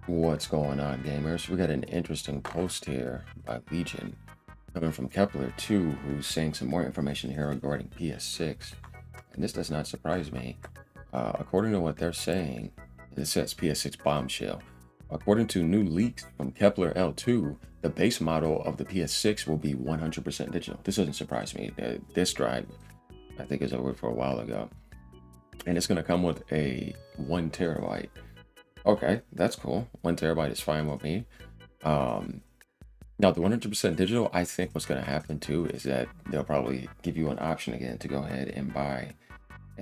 What's going on, gamers? We got an interesting post here by Legion coming from Kepler too, who's saying some more information here regarding PS6. And this does not surprise me. According to what they're saying, it says PS6 bombshell. According to new leaks from Kepler L2, the base model of the PS6 will be 100% digital. This doesn't surprise me. This drive, I think, is over for a while ago. And it's going to come with a 1 terabyte. Okay, that's cool. 1 terabyte is fine with me. Um, Now, the 100% digital, I think what's going to happen too is that they'll probably give you an option again to go ahead and buy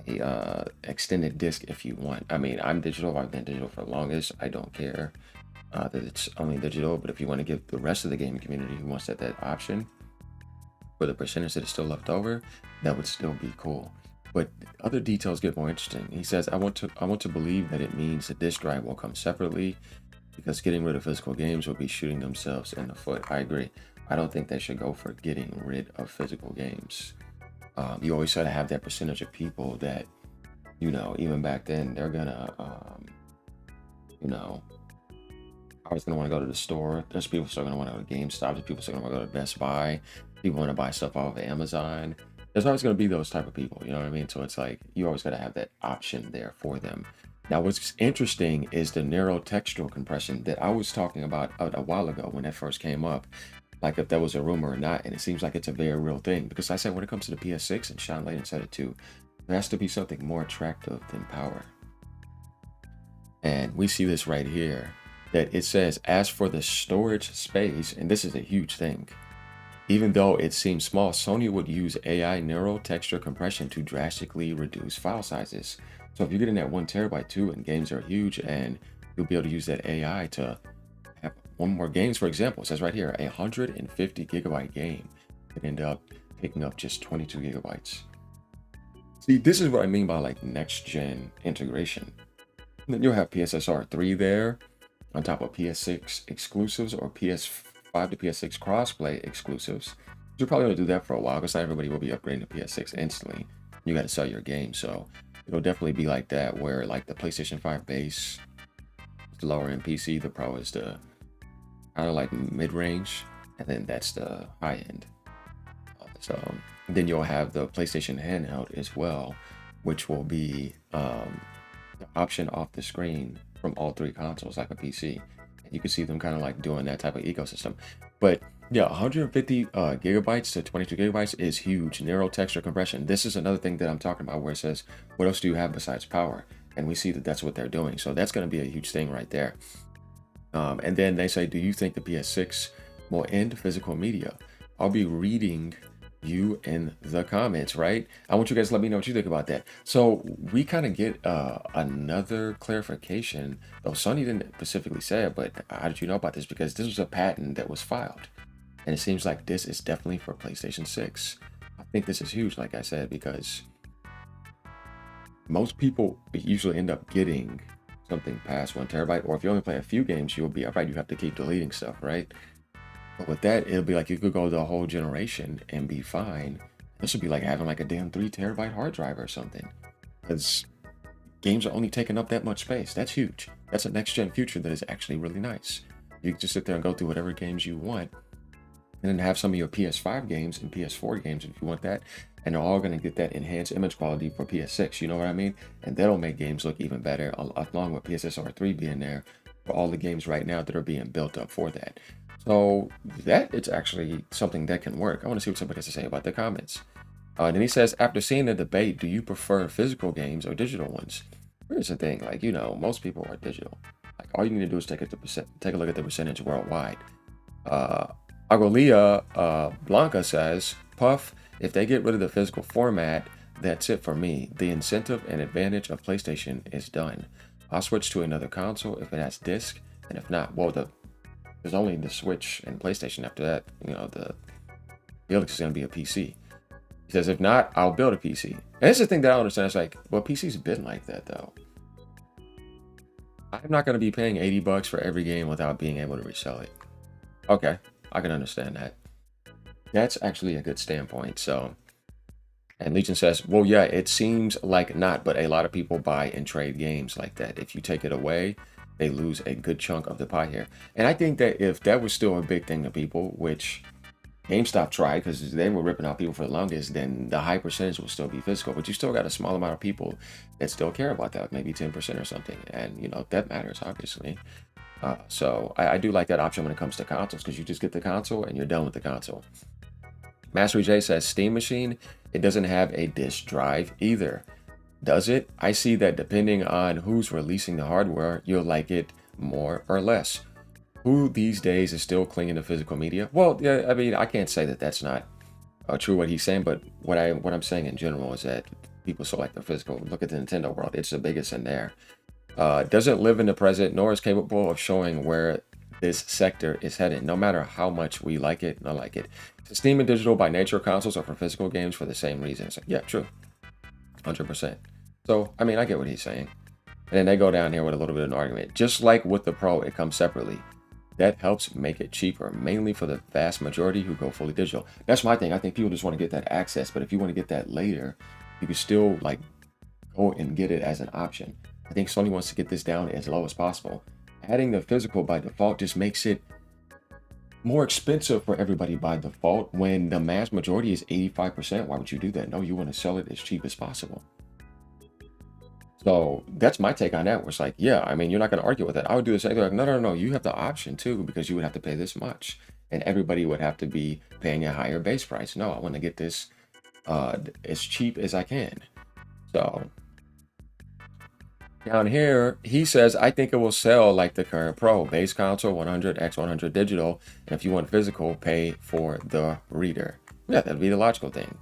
a extended disc if you want. I mean, I'm digital. I've been digital for the longest. I don't care that it's only digital. But if you want to give the rest of the gaming community who wants that option for the percentage that is still left over, that would still be cool. But other details get more interesting. He says, I want to believe that it means the disk drive will come separately because getting rid of physical games will be shooting themselves in the foot. I agree. I don't think they should go for getting rid of physical games. You always try to have that percentage of people that, even back then, they're gonna, always gonna want to go to the store. There's people still gonna want to go to GameStop. There's people still gonna want to go to Best Buy. People want to buy stuff off of Amazon. There's always gonna be those type of people. You know what I mean? So it's like you always gotta have that option there for them. Now, what's interesting is the narrow textual compression that I was talking about a while ago when that first came up, like if that was a rumor or not. And it seems like it's a very real thing because I said when it comes to the PS6, and Sean Layden said it too, there has to be something more attractive than power. And we see this right here that it says, as for the storage space, and this is a huge thing, even though it seems small, Sony would use AI neural texture compression to drastically reduce file sizes. So if you're getting that 1 terabyte too, and games are huge, and you'll be able to use that AI to have one more games. For example, it says right here, a 150 gigabyte game could end up picking up just 22 gigabytes. See, this is what I mean by like next gen integration. And then you'll have PSSR 3 there on top of PS6 exclusives or PS5 to PS6 crossplay exclusives. You're probably going to do that for a while because not everybody will be upgrading to PS6 instantly. You got to sell your game. So it'll definitely be like that where like the PlayStation 5 base is the lower end PC, the Pro is the kind of like mid range, and then that's the high end. So then you'll have the PlayStation handheld as well, which will be the option off the screen from all three consoles like a PC. And you can see them kind of like doing that type of ecosystem. But yeah, 150 gigabytes to 22 gigabytes is huge. Narrow texture compression. This is another thing that I'm talking about where it says, what else do you have besides power? And we see that that's what they're doing. So that's going to be a huge thing right there. And then they say, do you think the PS6 will end physical media? I'll be reading you in the comments, right? I want you guys to let me know what you think about that. So we kind of get another clarification, though Sony didn't specifically say it, but how did you know about this? Because this was a patent that was filed, and it seems like this is definitely for PlayStation 6. I think this is huge, like I said, because most people usually end up getting something past 1 terabyte, or if you only play a few games, you'll be all right. You have to keep deleting stuff, right? But with that, it'll be like you could go the whole generation and be fine. This would be like having like a damn 3 terabyte hard drive or something. Because games are only taking up that much space. That's huge. That's a next gen future that is actually really nice. You can just sit there and go through whatever games you want. And then have some of your PS5 games and PS4 games if you want that. And they're all going to get that enhanced image quality for PS6. You know what I mean? And that'll make games look even better, along with PSSR 3 being there for all the games right now that are being built up for that. So that it's actually something that can work. I want to see what somebody has to say about the comments. Then he says, after seeing the debate, do you prefer physical games or digital ones? Here's the thing, like, most people are digital. Like, all you need to do is take a look at the percentage worldwide. Agolia Blanca says, Puff, if they get rid of the physical format, that's it for me. The incentive and advantage of PlayStation is done. I'll switch to another console if it has disc, and if not, well, there's only the Switch and PlayStation after that. The Felix is going to be a PC. He says, if not, I'll build a PC. And that's the thing that I don't understand. It's like, well, PC's been like that, though. I'm not going to be paying $80 for every game without being able to resell it. Okay, I can understand that. That's actually a good standpoint. So, and Legion says, well, yeah, it seems like not, but a lot of people buy and trade games like that. If you take it away, they lose a good chunk of the pie here. And I think that if that was still a big thing to people, which GameStop tried because they were ripping out people for the longest, then the high percentage will still be physical. But you still got a small amount of people that still care about that, maybe 10% or something. And, you know, that matters, obviously. So I do like that option when it comes to consoles because you just get the console and you're done with the console. Mastery J says Steam Machine, it doesn't have a disk drive either. Does it? I see that depending on who's releasing the hardware, you'll like it more or less. Who these days is still clinging to physical media? Well, yeah, I mean, I can't say that that's not true what he's saying, but what I'm saying in general is that people still like the physical. Look at the Nintendo world; it's the biggest in there. Doesn't live in the present, nor is capable of showing where this sector is headed. No matter how much we like it, not like it. Steam and digital by nature, consoles are for physical games for the same reasons. Yeah, true, 100%. So, I mean, I get what he's saying. And then they go down here with a little bit of an argument. Just like with the Pro, it comes separately. That helps make it cheaper, mainly for the vast majority who go fully digital. That's my thing. I think people just want to get that access, but if you want to get that later, you can still like go and get it as an option. I think Sony wants to get this down as low as possible. Adding the physical by default just makes it more expensive for everybody by default when the mass majority is 85%. Why would you do that? No, you want to sell it as cheap as possible. So that's my take on that. Where it's like, yeah, I mean, you're not going to argue with it. I would do the same thing. Like, no, no, no, you have the option too, because you would have to pay this much, and everybody would have to be paying a higher base price. No, I want to get this as cheap as I can. So down here, he says, I think it will sell like the current Pro base console, 100 x 100 digital, and if you want physical, pay for the reader. Yeah, that'd be the logical thing.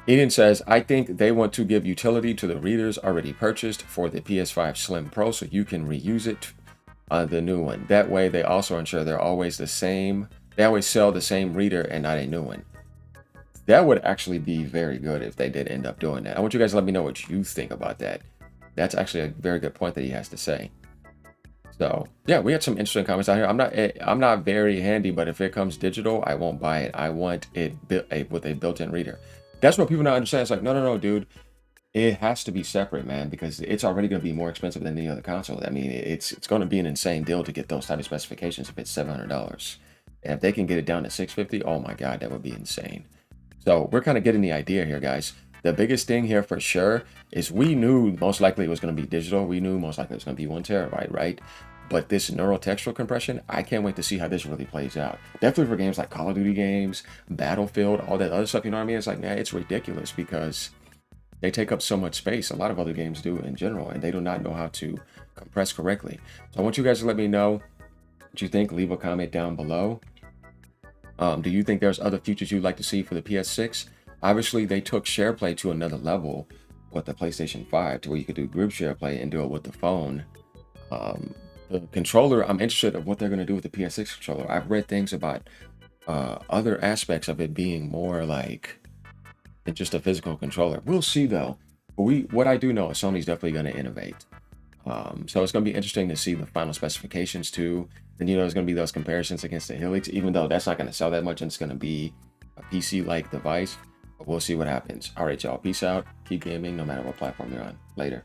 Eden says, I think they want to give utility to the readers already purchased for the PS5 Slim Pro so you can reuse it on the new one. That way, they also ensure they're always the same. They always sell the same reader and not a new one. That would actually be very good if they did end up doing that. I want you guys to let me know what you think about that. That's actually a very good point that he has to say. So yeah, we had some interesting comments out here. I'm not very handy, but if it comes digital, I won't buy it. I want it with a built-in reader. That's what people not understand. It's like, no, no, no, dude. It has to be separate, man, because it's already going to be more expensive than any other console. I mean, it's going to be an insane deal to get those type of specifications if it's $700. And if they can get it down to $650, oh my God, that would be insane. So we're kind of getting the idea here, guys. The biggest thing here for sure is we knew most likely it was going to be digital. We knew most likely it was going to be 1 terabyte, right? But this neural textual compression, I can't wait to see how this really plays out. Definitely for games like Call of Duty games, Battlefield, all that other stuff, you know what I mean? It's like, man, it's ridiculous because they take up so much space. A lot of other games do in general, and they do not know how to compress correctly. So I want you guys to let me know what you think. Leave a comment down below. Do you think there's other features you'd like to see for the PS6? Obviously, they took SharePlay to another level with the PlayStation 5 to where you could do group SharePlay and do it with the phone. The controller, I'm interested in what they're going to do with the PS6 controller. I've read things about other aspects of it being more like than just a physical controller. We'll see though. But what I do know is Sony's definitely going to innovate. So it's going to be interesting to see the final specifications too. Then, you know, there's going to be those comparisons against the Helix, even though that's not going to sell that much and it's going to be a PC-like device. But we'll see what happens. All right, y'all. Peace out. Keep gaming no matter what platform you're on. Later.